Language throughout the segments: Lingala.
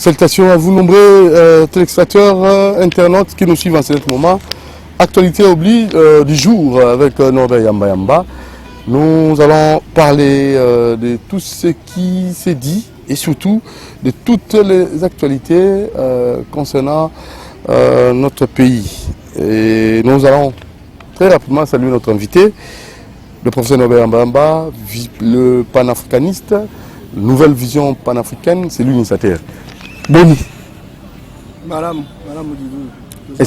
Salutations à vous nombreux téléspectateurs, internautes qui nous suivent en ce moment. Actualité oblige du jour avec Norbert Yamba Yamba. Nous allons parler de tout ce qui s'est dit et surtout de toutes les actualités concernant notre pays. Et nous allons très rapidement saluer notre invité, le professeur Norbert Yamba Yamba, le panafricaniste, nouvelle vision panafricaine, c'est l'initiateur. Boni. Madame et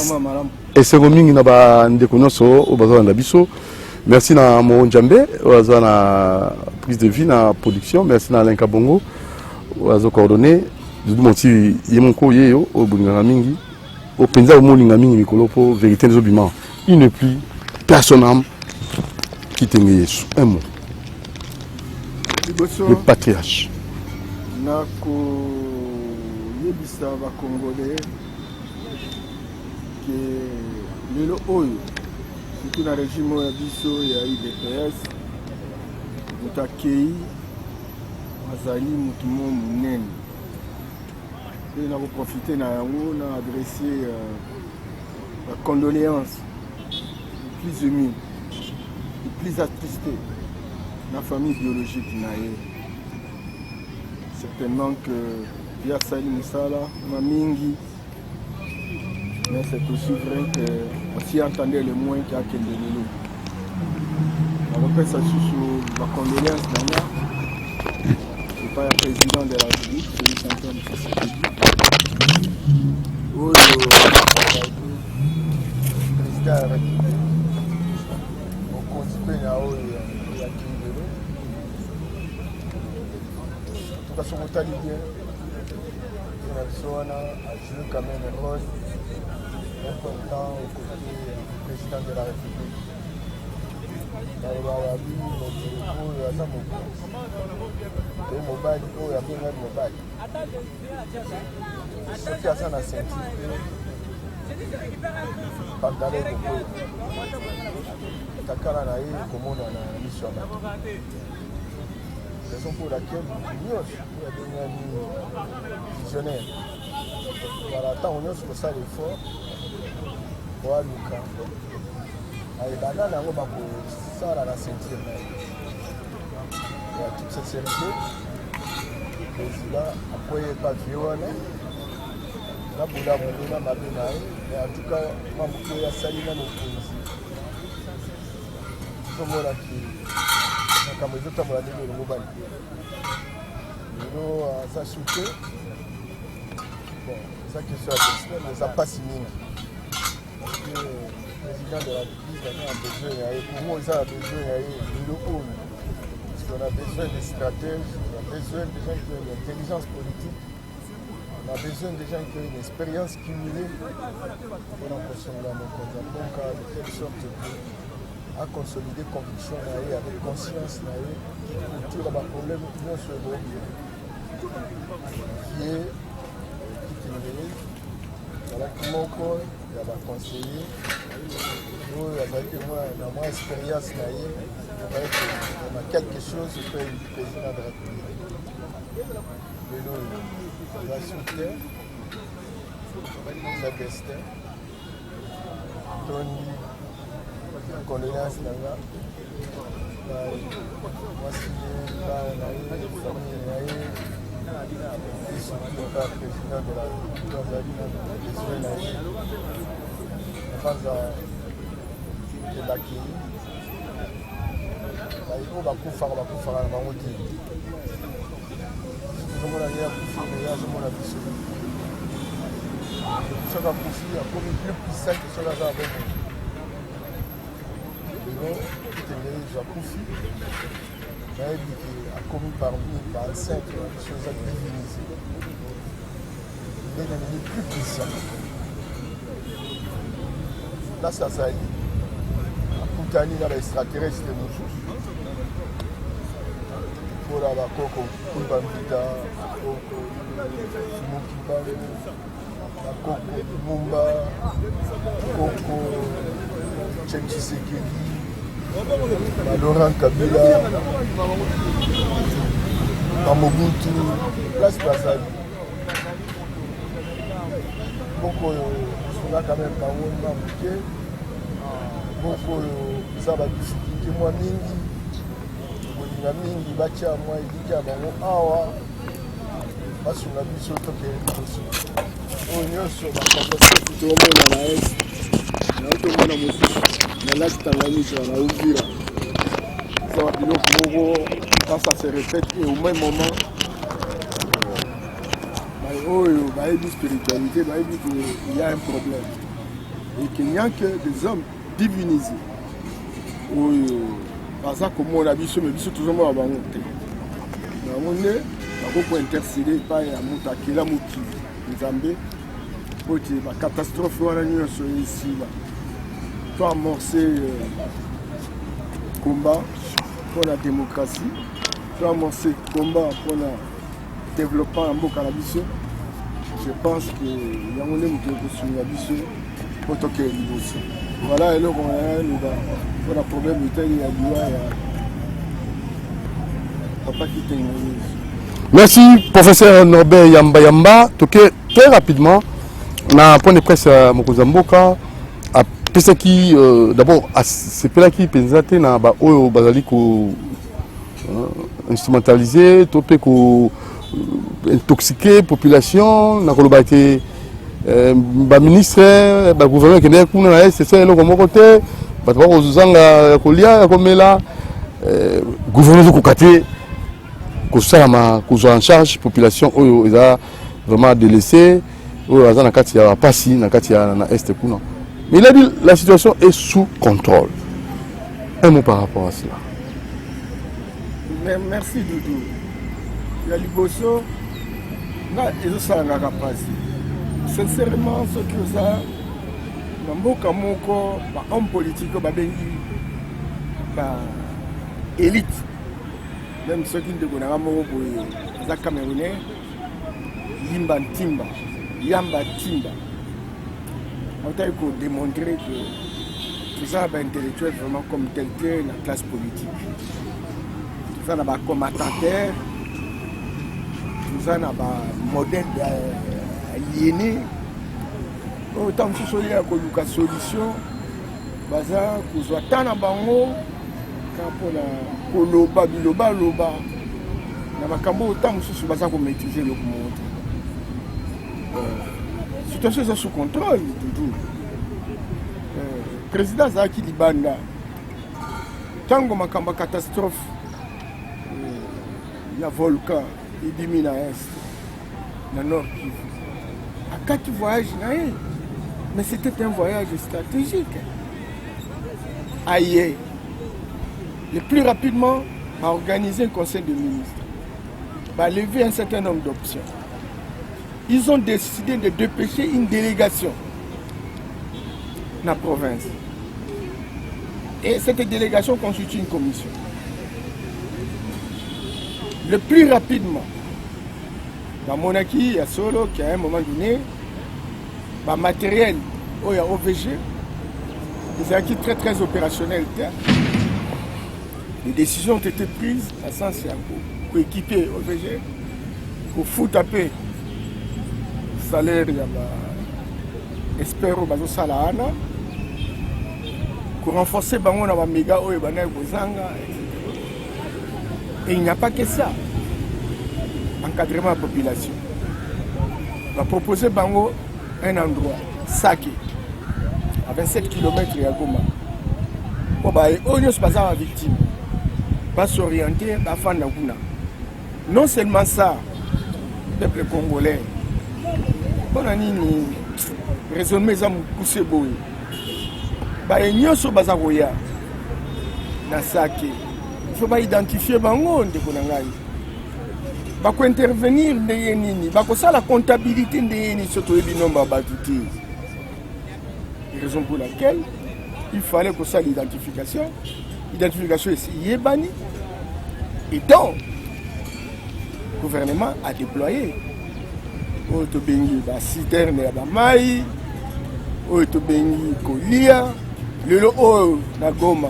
c'est comme nous avons merci na mon Djambé, na prise de vie, na production, merci na Lenka Bongo, oazo coordonné, du monti yemonko yeyo au bunga mingi, au penza au molinga mingi mikolo pour vérité des obiments. Il ne plus personne qui t'aime Yesu. Un mot. Le patriarche. Yebisa ba Congolais que lelo oyo surtout na régime ya biso ya IDPS mutakei azali mutu munene et na profiter na yango na adresser la condoléance les plus émue, les plus attristée la famille biologique na ye. Certainement que via Sali Moussala, Mamingi, mais c'est aussi vrai qu'on s'y entendait le moins qu'il y a qu'un de l'eau. On repère ça sur la condoléance d'Anna. C'est pas le président de la République, c'est le chanteur de société. Oh, le président de la République, on continue à haut et à qui de l'eau. De toute façon, on t'a dit bien. A joué quand même un rôle important aux côtés du président de la République. Raison pour laquelle nous visionnaire. Voilà, tant on a ça l'effort, voilà Lucas. Allez, banane, on va pour ça la ceinture. Il y a toute cette série. Président, après il n'y a pas de viol. Là, pour la bonne, ma bénaï. Mais en tout cas, moi, je vais saluer nos policiers. Tout le monde a qui. Quand je suis allé au Mobile, ça sauté. Bon, ça qui soit personnel, mais ça passe signé. Parce que le président de la République a besoin, pour moi, il a besoin de l'eau. Parce qu'on a besoin de stratèges, on a besoin de gens qui ont une intelligence politique, on a besoin de gens qui ont une expérience cumulée pour en consommer dans nos comptes. Donc, de telle sorte que à consolider conviction avec conscience autour de la problème qui vient sur le qui est voilà qui m'encore il y a des conseillers il y a moins expérience il y a quelque chose que le président de la République mais nous il va soutenir le destin Tony condoléances nanga mwasi na famille na ye isoka président de la Tanzanie besoin na ye nafanza elakini baiko bakufaka na bango te tozomona ye akufi me azomona biso soki akufi akomi plus puissant que soki aza abomona Jakoufi, a commis parmi 25 choses à diviniser. Il est devenu plus puissant. Là, ça s'est dit. À Koutani, il y a l'extraterrestre de Moussous. Pour la Coco, Kumbambita, Coco, Moukibale, Coco, Mumba, Coco, Tchétchisekeli. Laurent Kabila, Mobutu, place Brazzaville. moko songa quand même bango na moke moko eza badifficulté mwa mingi kolinga mingi batia mwa eliki ya bango awa basunga biso tokende liboso oyo nyonso bakatastrofe toomona na est naotomona mosusu na laki Tanganyika na Uvira eza babiloko moko quand ça se répète et au même moment oyo bayebi spiritualité bayebi qu'il y a un problème et qu'il n'y a que des hommes divinisés oyo baza komona biso mais biso tozomona bango te yango nde bakoko intercéder epai ya moto akela mokili nzambe po ete bacatastrophe wana nyonso esila to amorce combat mpona démocratie to amorce combat mpona développement ya mboka na biso. Je pense que yango nde moto ekosunga biso po tokende liboso. Voilà eloko naloba mpona problème etali ya liwa ya papa Kitenge. Merci, professeur Norbert Yamba Yamba. Très rapidement, na point de presse à Mokozamboka, à Pesaki, d'abord, c'est là qui pensait na ba oyo bazali ko instrumentaliser, topé ko intoxiquer population, na koloba été ba ministre, ba gouverneur qui n'est kuna na c'est ça eloko moko te, ba to ko zanga kolia ko mela gouverneur ko katé kosalama kozwa en charge population oyo eza vraiment délaissée oyo aza na kati ya pasi na kati ya na est kuna. Mais il a dit la situation est sous contrôle. Un mot par rapport à cela. Merci Doudou. Ya liboso na ezosalangaka pasi. Sincèrement ce que ça na mboka moko ba homme politique babengi ba élite. Même ceux qui ne connaissent pas les Camerounais, Yamba Timba. On a démontré que tout ça est intellectuel vraiment comme tel que la classe politique. Tout ça n'a pas combattant, tout ça n'a pas modèle aliéné. Autant que ce soit une solution, baza kuzwa tana bango kapona koloba biloba loba na makambo autant mususu baza ko maîtriser le monde. Situation est sous contrôle toujours. Président Zaki Libanda tango makambo catastrophe ya volcan ebimi na est na nord Kivu. À 4 voyages mais c'était un voyage stratégique. Aïe, le plus rapidement à organiser un conseil de ministres, à lever un certain nombre d'options. Ils ont décidé de dépêcher une délégation dans la province. Et cette délégation constitue une commission. Le plus rapidement, dans Monaki, il y a Solo qui à un moment donné, matériel, il y a OVG, des acquis très opérationnels. Les décisions ont été prises à sens pour équiper OVG, pour foutre à paix salaire, espère au Salahana, pour renforcer Bango dans la méga ou Bozanga. Et il n'y a pas que ça. Encadrement de la population. On va proposer Bango un endroit, Saké, à 27 km de Goma. Pour que les victimes va s'orienter à Fandakuna. Non seulement ça, le peuple congolais, on a dit raisonnement poussé boy. Ils sont bazaroya dans Saké. Il faut identifier Bango de Konangai. Il faut intervenir de Yenini. Il faut la comptabilité de Yenini surtout les nombres battutés. Raison pour laquelle il fallait que ça l'identification. L'identification est bannie. Et donc, le gouvernement a déployé. Otobengi ba citerne ya ba mai, otobengi kolia, lelo o na Goma.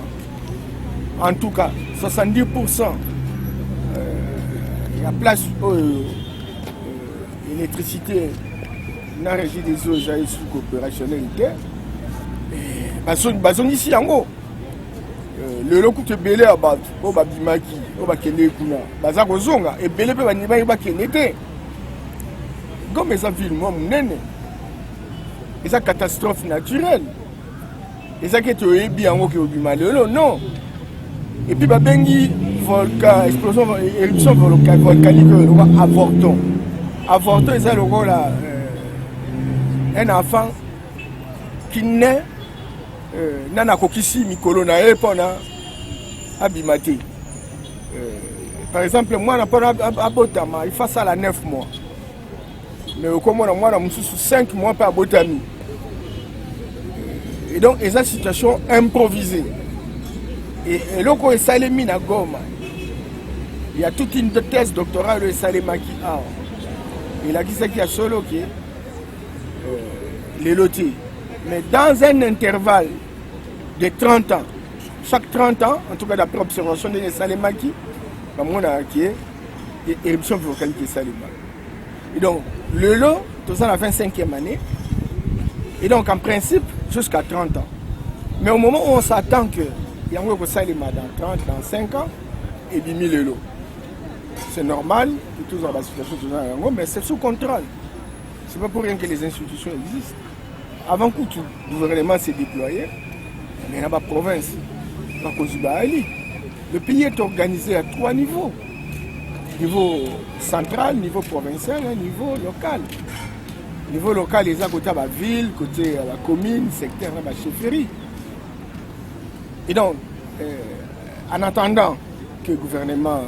En tout cas, 70% la place électricité na régie des eaux eza sous opérationnel te bazongisi yango lelo kutu ebele ya bato oyo babimaki oyo bakende kuna baza kozonga ebele mpe banibaki bakende te Goma eza ville mwa monene eza catastrophe naturelle eza kete oyebi yango ke obima lelo non et puis babengi volcan explosion éruption volcanique oyo lokola avorton eza lokola un enfant qui naît nana kokisi mikolo na ye mpona abima te par exemple mwana mpona abotama il faut asala 9 mois mais okomona mwana mosusu 5 mois mpe abotami et donc eza situation improvisée et eloko esalemi na Goma il y a toute une thèse doctorale oyo esalemaki awa elakisaki ya solo ke lelo te mais dans un intervalle de 30 ans, chaque 30 ans, en tout cas d'après l'observation de Salemaki, on a qui est éruption volcanique de Salemaki. Et donc, le lot, tout ça, la 25e année, et donc en principe, jusqu'à 30 ans. Mais au moment où on s'attend que il y a un Salemaki dans 30, dans 5 ans, et bien le lot. C'est normal, tout ça, mais c'est sous contrôle. C'est pas pour rien que les institutions existent. Avant que tout le gouvernement s'est déployé, mais dans la province, le pays est organisé à 3 niveaux. Niveau central, niveau provincial et niveau local. Niveau local, les à côté de la ville, côté de la commune, secteur de la chefferie. Et donc, en attendant que le gouvernement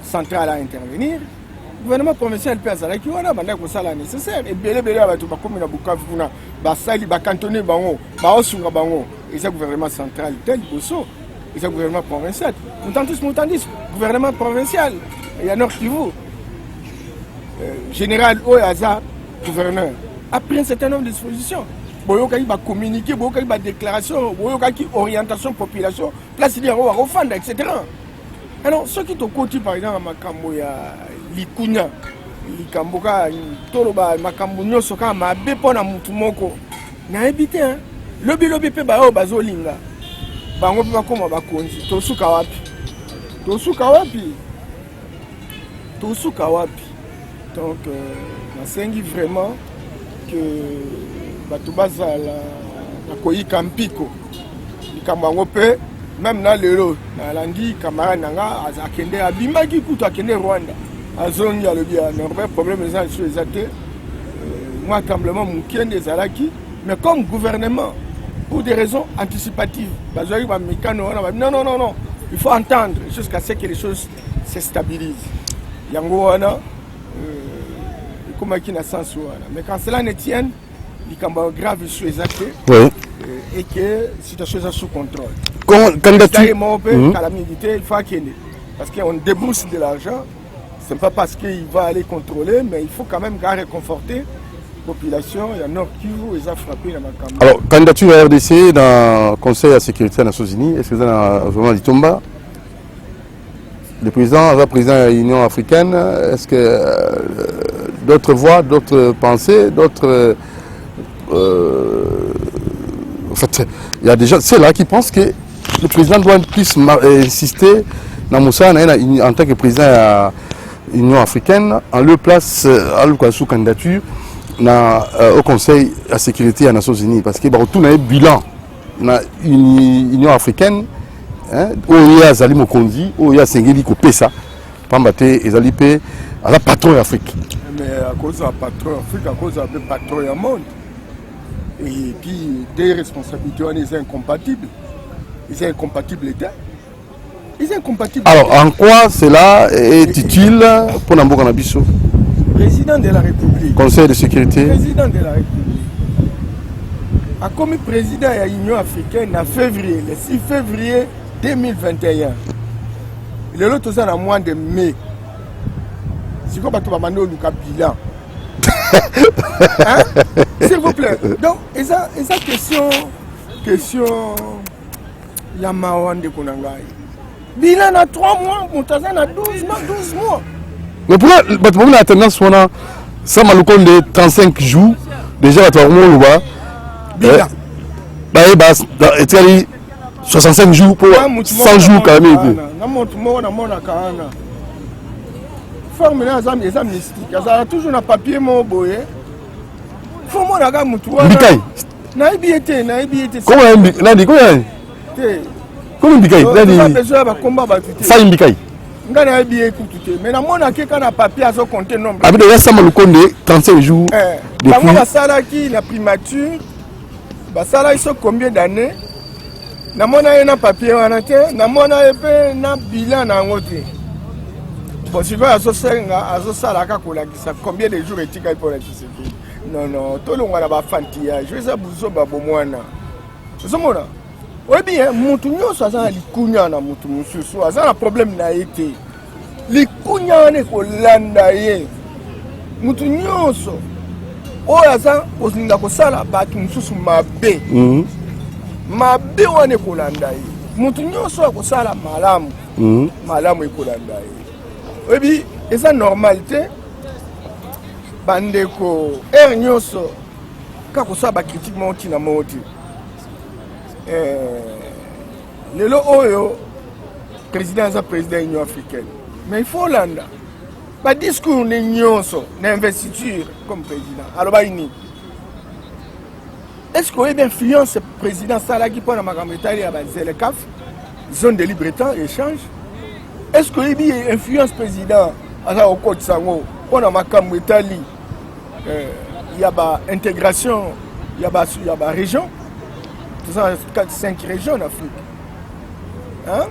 central a intervenir, le gouvernement provincial peut faire ça nécessaire. Et bien, comme Bukavu, basali bakantonné bango baosunga bango et ça gouvernement central tel bosso et ça gouvernement provincial mutandis gouvernement provincial il y a Nord Kivu général Oyaza gouverneur a pris un certain nombre de dispositions boyoka ba communiquer boyoka ba déclaration boyoka ki orientation population place il y a refanda etc. Alors ceux qui te côté par exemple makambo ya likunya likamboka toloba makambo nyoso ka mabe pona mutu moko na ebite lobi pe ba o bazolinga bango pe bakoma bakonzi tosuka wapi donc nasengi vraiment que bato bazala na koyika mpiko likambo yango pe même na lelo nalandi camarade nanga akende abimaki kutu akende Rwanda azongi alobi ya normal problème eza sur les athées moi tremblement mukende ezalaki mais comme gouvernement pour des raisons anticipatives bazoi ba mikano wana non il faut entendre jusqu'à ce que les choses se stabilisent yango wana comme qui na sens wana mais quand cela ne tienne likambo grave sur les athées et que situation est sous contrôle candidature calamité il faut qu'il parce qu'on débourse de l'argent. Ce n'est pas parce qu'il va aller contrôler, mais il faut quand même réconforter la population. Il y a Nord Kivu, ils ont frappé dans ma campagne. Alors, candidature à RDC dans le Conseil de sécurité des Nations Unies, est-ce que vous avez vraiment dit Tomba? Le président de l'Union africaine, est-ce que d'autres voix, d'autres pensées, d'autres... en fait, il y a des gens, c'est là qui pensent que le président doit plus insister dans Moussa en tant que président Union africaine, en leur place sous candidature au Conseil de la sécurité des Nations Unies. Parce qu'il y a un bilan dans l'Union africaine, où il y a Zali Mokondi, où il y a Sengeli Kopesa, Pambate et Zali P, à la patron d'Afrique. Mais à cause de la patron d'Afrique, à cause de la patron du monde. Et puis des responsabilités, ils sont incompatibles. Ils sont incompatibles. Alors, en quoi cela est utile pour Namboka Nabiso? Président de la République. Conseil de sécurité. Président de la République. A comme président de l'Union africaine en février, le 6 février 2021. Le lot est en mois de mai. C'est quoi tu vas demander au bilan? S'il vous plaît. Donc, et ça question Yamawan de Konangai. Bilan à 3 mois, Moutazan à 12 mois. Mais pour la tendance, on a ça de 35 jours, déjà tu as vraiment le 65 jours pour 100 jours quand même. Forme là, c'est mystique. Il y a toujours un papier mon boy. Faut moi la gamme tout. Naïbiété. Comment Bikai? Besoin de combat battu. Ça Bikai. Ngana bien écouté. Mais na mona ke kana papier à so compter nombre. Abi déjà ça le compte 35 jours. Depuis la sala qui na primature. Ba sala iso combien d'années? Na mona na papier wana te, na mona epe na bilan na ngote. Bon, si vous avez combien de jours est-il pour la discipline? Non, tout le monde a un fantillage. Je vais vous dire que vous avez un oui bien, Moutounio, ça a les cougnans à Moutounio, ça a un problème n'a été. Les cougnans ne sont pas là. Moutounio, oh, ça, on a un sala, Batumsous, ma bé. Ma bé, on est Colandaï. Moutounio, ça, on a malam. Malam est Colandaï. Oui, et ça normalité. Bandeko, Ernyoso, quand on soit critiquement qui n'a moti. Le Oyo, président de l'Union africaine. Mais il faut l'anda. Pas discours n'ignorent d'investiture comme président. Alors, est-ce qu'on a influence le président Salaki pour la Magametaï à le CAF, zone de libre-temps et échange? Est-ce qu'il y a une influence président au Côte Sango pour la Magametaï? Il y a une intégration, il y a une région. 5 régions en Afrique. Hein?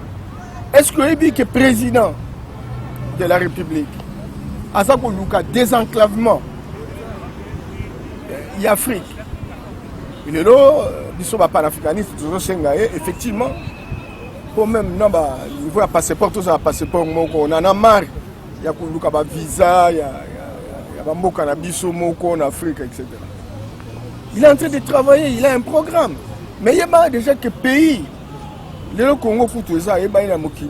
Est-ce qu'il y a un président de la République à ça qu'on a désenclavement il y a Afrique. Il est là, ils sont panafricanistes, effectivement. Pour même, non, il faut un passeport, tout ça, un passeport, on en a marre. Il y a un visa, il y a un cannabis en Afrique, etc. Il est en train de travailler, il a un programme. Mais il y a déjà que pays, le Congo pour tout ça, il y a un mobile.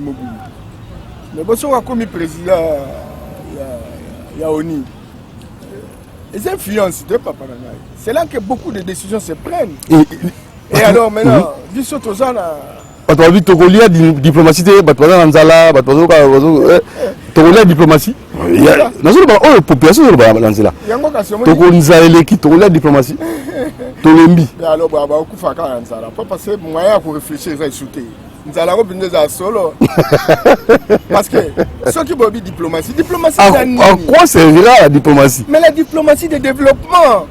Mais si on a commis président, il y a ONI. Les influences de Papa Nangaï. C'est là que beaucoup de décisions se prennent. Et alors maintenant, du saut aux gens. Tu as vu Togolia diplomatie, tu as Anzala, Togolia diplomatie. Il y a une population qui est là. Togolia diplomatie. Tolembi. Alors, il faut parce que moi, pour réfléchir, je vais sauter. Nous allons revenir solo. Parce que ceux qui ont dit diplomatie, en quoi servira la diplomatie? Mais la diplomatie de développement.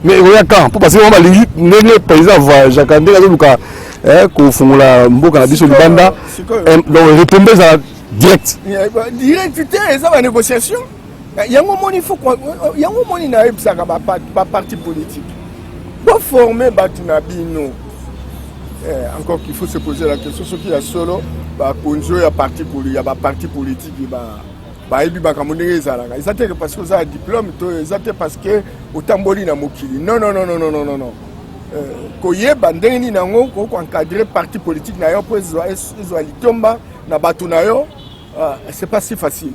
Mais regarde quand, parce que les paysans, Jacques André, qu'on fait la mboka na biso libanda, donc retomber ça direct. Direct, c'est ça la négociation. Il y a un moment il faut il y a un moment il n'arrive ça pas parti politique. Pour former Batunabino. Encore qu'il faut se poser la question ce qui est solo, il y a parti politique, il y a parce que vous avez un diplôme, parce que vous tamboli na mokili. Non. Koyeba ndenge nango ko encadrer parti politique na yo pour ezwa litomba na batu na yo, c'est pas si facile.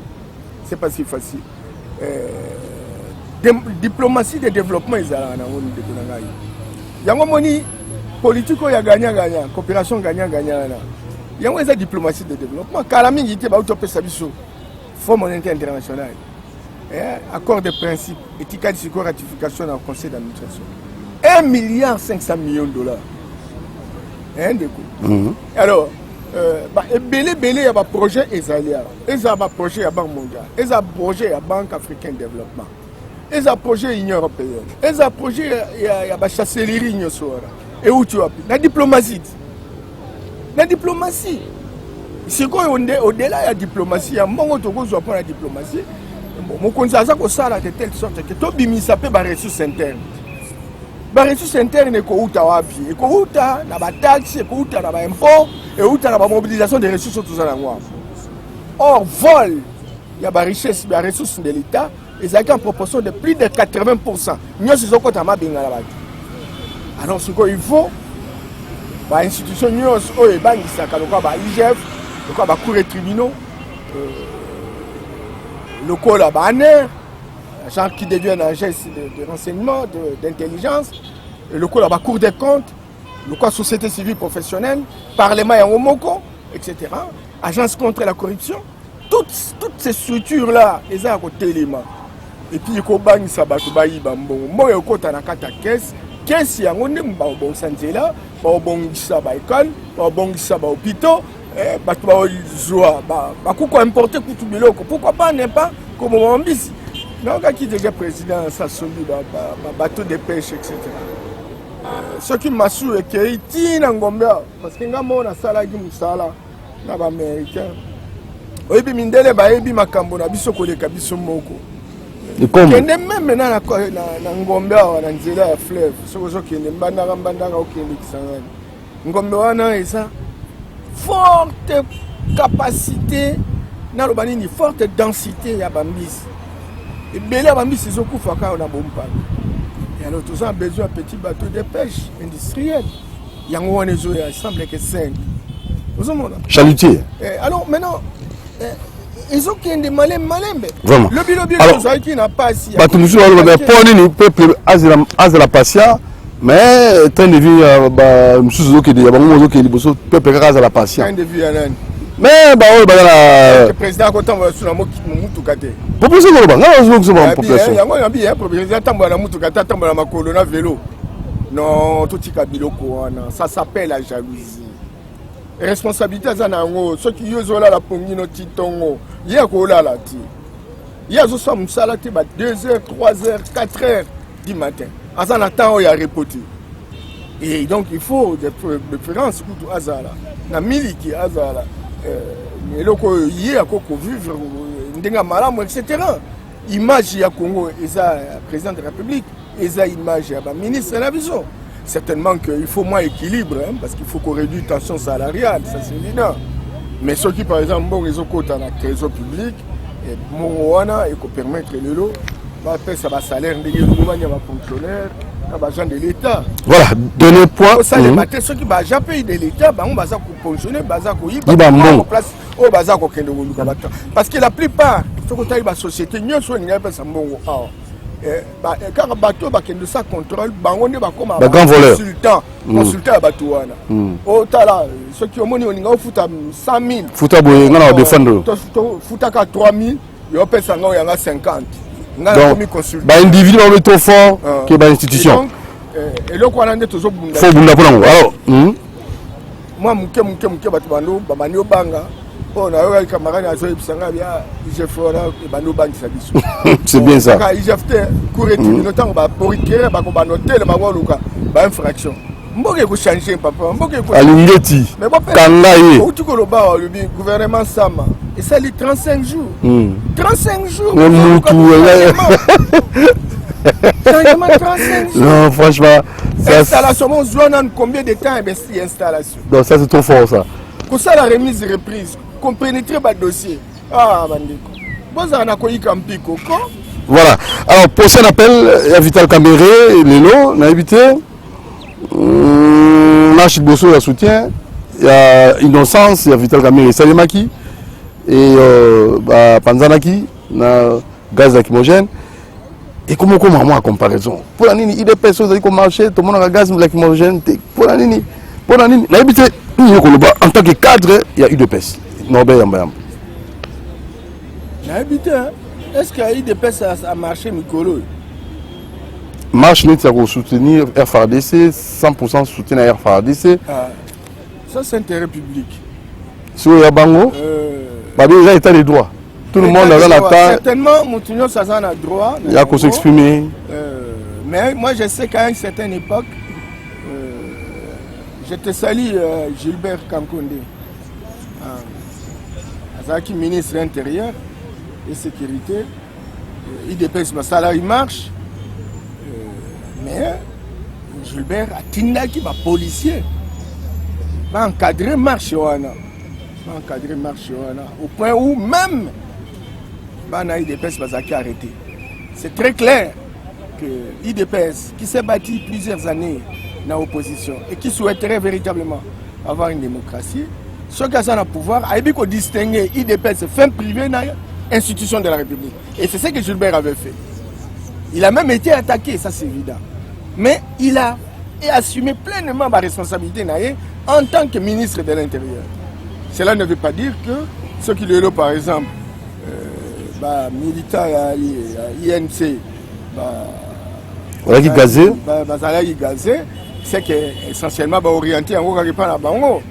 Diplomatie de développement ezala na ngoni de kunangai. Yango moni politique ya gagnant, coopération gagnant. Yango eza diplomatie de développement. Kala mingi te ba utopesa biso. Fonds monétaire international. Accord de principe, éthique de ratification dans le conseil d'administration. 1,5 milliard $. Alors, il y a un projet Esalia, il y a un projet à Banque mondiale, il y a un projet à Banque africaine de développement, il y a un projet à l'Union européenne, il y a un projet à la chasserie. Et où tu as la diplomatie. C'est quoi au-delà de la diplomatie? Il y a un moment où on prend la diplomatie. Mon conseil, c'est de telle sorte que tout le monde s'appelle les ressources internes. Les ressources internes, c'est la taxe, c'est l'impôt, et la mobilisation des ressources. Or, vol, il y a des richesses, des ressources de l'État, et ça a en proportion de plus de 80%. Alors, ce qu'il faut, les institutions, l'IGF, le cours des tribunaux, le col à Banner, gens qui deviennent agence de renseignement, d'intelligence, le coup là-bas, Cour des comptes, le quoi société civile professionnelle, Parlement Yangomoko, etc. Agence contre la corruption. Toutes ces structures-là, elles ont à côté l'élément. Et puis, il y a des gens qui ont des caisse. Qu'est-ce qu'il y a des santé là, des écoles, des hôpitaux, pourquoi pas n'est pas comme on dit. Donc, qui est déjà président, ça sonne bateau de pêche, etc. Ce qui m'a su est qu'il y a parce que nous avons salari musala na ba américain. Oyebi mindele ba yebi makambo na biso koleka biso moko. Et comme Kende même na ngombe na nzela ya fleuve. Soko zo kende mbandanga okende kisangani. Ngombe wana eza forte capacité na lobani ni forte densité ya bambisi. Et belé bambisi zokufa ka na bompa. Et alors tous ont besoin de petits bateaux de pêche industriels. Il y a il semble que 5. chalutier. Alors maintenant, ils ont qui des malins. Vraiment. Le alors, qui n'a pas si. Bah, tout le monde le peuple la patience, mais train de vie, bah, monsieur Zoki, il y a beaucoup de peuple grâce à la patience. Train de vie, mais bah, le président content sur la moutou kate. Population globale, non, c'est bon population. Il y a bien, président tambour la moutou kate, tambour la makolo na vélo. Non, tout est biloko, ça s'appelle la jalousie. Responsabilité à Zanango, ceux qui usent la pongino titongo, il y a quoi là ti. Il y a aussi un salati 2h, 3h, 4h du matin. À ça attend il y a reporté. Et donc il faut des préférences pour Azala. Na miliki Azala. Mais le ko y a quoi vivre ndenga malamu etc. Image ya Congo et ça président de la République, et ça image ya ministre de la vision. Certainement qu'il faut moins équilibre, hein, parce qu'il faut qu'on réduise la tension salariale, ça c'est évident. Mais ceux qui, par exemple, bon, ils ont côté dans le trésor public, et qu'on permettre le lot, ça va salaire de fonctionnaires, gens de l'État. Voilà, dernier point. Ça, les matins, ceux qui vont payer de l'État, on va fonctionner, parce que la plupart, ceux qui ont la société, nous sommes car bateau bakende ça contrôle bangonde bakoma consultant à bateau wana o tala ceux qui ont moni oninga ofuta 100,000 futa boye ngana défendre futa ka 3,000 yo pesa ngo yanga 50 ngana komi consultant ba individu ba trop fort que ba institution et le quoi nande tozo bunda faut bunda pour ngo alors moi muke bato bando babani obanga. Oh, c'est bien ça. Alingeti, Kangaye. Le gouvernement Sama. Et ça, il 35 jours. 35 jours. Changement 35 jours. Non, franchement. Installation, combien de temps investir installation? Non, ça c'est trop fort ça. Pour ça, la remise et reprise. Comprenez très bas dossier. Ah, bandeko. Vous avez un campiko. Voilà. Alors, pour ça, on appelle Vital Caméré, Lélo, on a évité. Nash Bosso, il y a soutien. Il y a Innocence, il y a Vital Caméré, Salimaki. Et Panzanaki, il y a gaz lacrymogène. Et comment moi, en comparaison? Pour la nini, il y a des personnes qui ont marché, tout le monde a gaz lacrymogène. Pour la nini, on a évité. En tant que cadre, il y a eu de peste. Norbert Yambayam. Est-ce qu'il y a eu des pestes à marcher, Mikolo? Marche net, c'est soutenir FARDC, 100% soutenir FARDC. Ça, c'est intérêt public. Sur Yabango, déjà état des droits. Tout le monde a la taille. Certainement, Moutounio, ça a le droit. Il y a qu'à s'exprimer. Mais moi, je sais qu'à une certaine époque, je te salue Gilbert Kankonde, ministre de l'Intérieur et Sécurité. Il dépasse ma salaire, il marche. Mais Gilbert a tindaki ma policier. M'a encadré marche au point où même IDPS va arrêté. C'est très clair que IDPS qui s'est bâti plusieurs années dans l'opposition et qui souhaiterait véritablement avoir une démocratie, ceux qui ont le pouvoir, a bien distinguer IDPS fin privé dans l'institution de la République. Et c'est ce que Gilbert avait fait. Il a même été attaqué, ça c'est évident. Mais il a assumé pleinement ma responsabilité en tant que ministre de l'Intérieur. Cela ne veut pas dire que ceux qui le sont, par exemple, militaires à INC, gazé, c'est qu'essentiellement orienté en la Bango.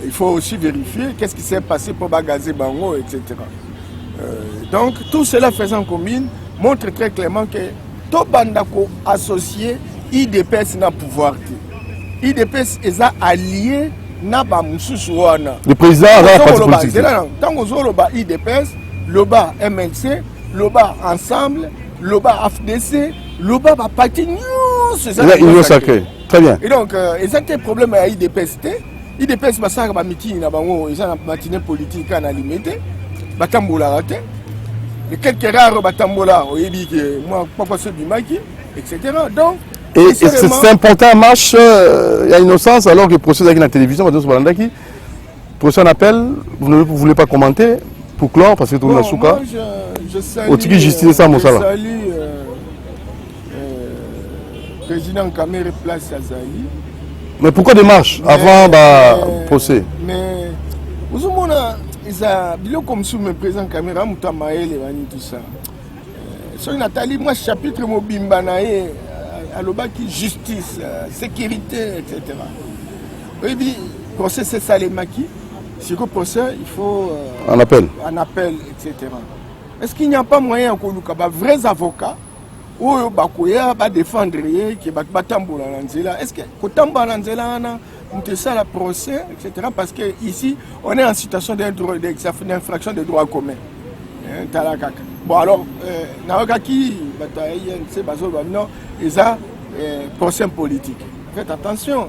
Il faut aussi vérifier qu'est-ce qui s'est passé pour gazer Bango, etc. Donc tout cela faisant commune montre très clairement que tout bandako associé IDPS n'a pouvoir. IDPS est allié na ba mususu wana. Le président a la parti politique. Tant que Zoloba IDPS, Loba MLC, Loba Ensemble, Loba AFDC, Loba va partir c'est ça. Union sacrée. Très bien. Et donc exactement problème à IDPS. IDPS basaka ba meeting na bango, ils ont matinée politique à limité. Batambola raté. Les quelques rares batambola, moi pas ceux du Maki, etc. Donc et c'est important, marche, il y a innocence alors que le procès avec la télévision, procès en appel, vous ne voulez pas commenter pour clore parce que tout le monde moi je salue, justice ça, je salue président Kamere Place Azali. Mais pourquoi démarche avant le procès? Mais vous avez comme sous le président Kamera Moutamaël et tout ça. Sur Nathalie, moi chapitre Mobimba nae alobaki justice, sécurité, etc. Oui, puis procès c'est ça les maquis. Si le procès, il faut un appel, etc. Est-ce qu'il n'y a pas moyen qu'on ait vrais avocats ou bakoya défendre qui batambola nanzela? Est-ce que kotambola nanzela on ça la procès, etc. Parce que ici on est en situation d'infraction de droit commun. Bon alors, Naokaki, non, ils ont procès politique. Faites attention.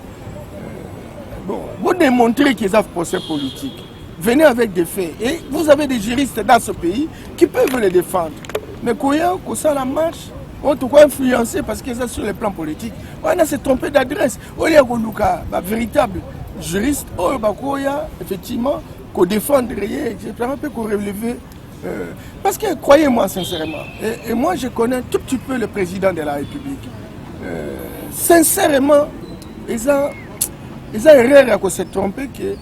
Bon, vous démontrez qu'ils ont procès politique. Venez avec des faits. Et vous avez des juristes dans ce pays qui peuvent les défendre. Mais quand ça la marche, on te croit influencé parce qu'ils sont sur le plan politique. On a se trompé d'adresse. On y a un véritable juriste, effectivement, qu'on défendre, etc. qu'on relever. Parce que croyez-moi sincèrement, et moi je connais tout petit peu le président de la République. Sincèrement, ils ont erreur à se tromper que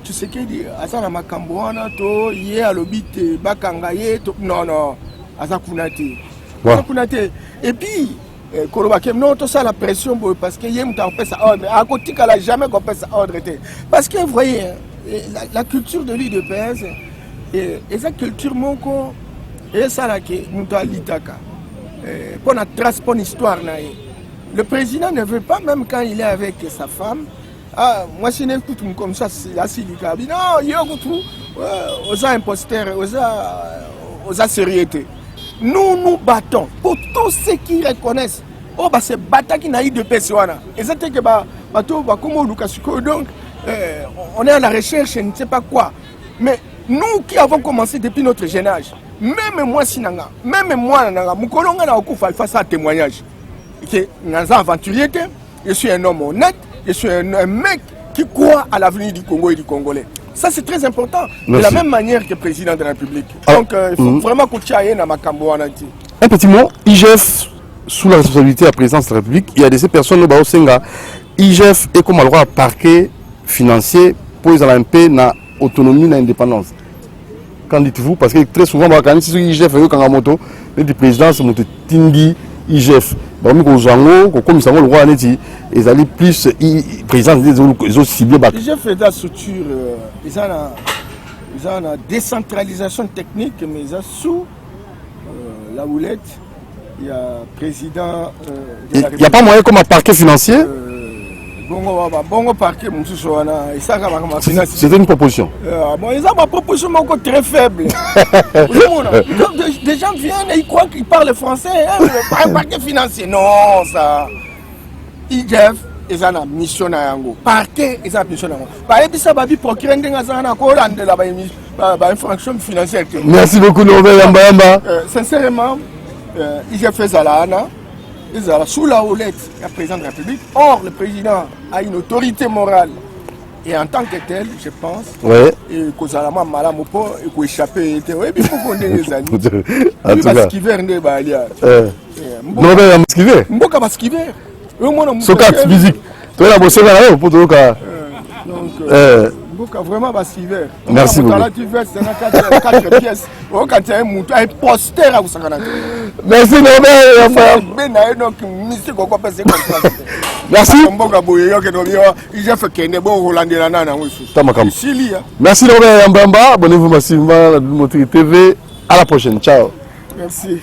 tu sais qu'il dit Azana Makambouana, to yé à l'obité, Bakangaye, non, Azakunate. Et puis, non, tout ça la pression parce que yé m'a fait ça ordre. À côté qu'elle n'a jamais fait ça ordre. Parce que vous voyez, la culture de l'IDPS, et cette culture moko et ça là que nous doit l'itaka pour la trace pour l'histoire le président ne veut pas même quand il est avec sa femme moi si n'écoute comme ça c'est la silica non yo aux imposteurs aux sérieuxité nous battons pour tous ceux qui reconnaissent c'est bata qui n'a eu de personne et c'est que bateau comme Lukasuko donc on est à la recherche je ne sais pas quoi mais nous qui avons commencé depuis notre jeune âge, même moi, il faut ça témoignage. Aventurier, je suis un homme honnête, je suis un mec qui croit à l'avenir du Congo et du Congolais. Ça, c'est très important. Merci. De la même manière que le président de la République. Donc, il faut vraiment qu'on tienne à Makambo. Un petit mot, IGF, sous la responsabilité de la présidence de la République, il y a des personnes au Senga. IGF est comme le droit à parquet financier pour les Olympiens dans autonomie et l'indépendance. Qu'en dites-vous? Parce que très souvent, quand on dit IGF, le président c'est notre Tindi IGF. Donc, comme ça, le roi ils allaient plus président ils ont ciblé. IGF est la structure, ils ont la décentralisation technique, mais ils ont sous la houlette, il y a président. Il n'y a pas moyen comme un parquet financier. C'était une proposition. Ils ont ma proposition très faible. Des gens viennent et ils croient qu'ils parlent français. Un parquet financier. Non, ça. IGF, ils ont une mission. Parquet, ils ont une mission. Par exemple, ça va procurer une infraction financière. Merci beaucoup, Norbert Yamba. Sincèrement, IGF fait ça là. Sous la houlette du président de la République. Or, le président a une autorité morale Et en tant que tel, je pense, Ouais. et que Zalama Malamu et qu'on échappé, et puis pour qu'on ait les amis. En tout cas. Parce qu'il vient de Balia. Non, mais il y a Mboka parce qu'il vient. Sokat musique. Tu as bossé là pour tout cas. Donc, Mboka vraiment parce qu'il vient. Merci beaucoup. Tu veux, c'est 4 pièces. Quand tu as un poster à vous. Merci Norbert. Merci. Merci Norbert Yambamba. Abonnez-vous massivement à la Montréal TV. À la prochaine. Ciao. Merci.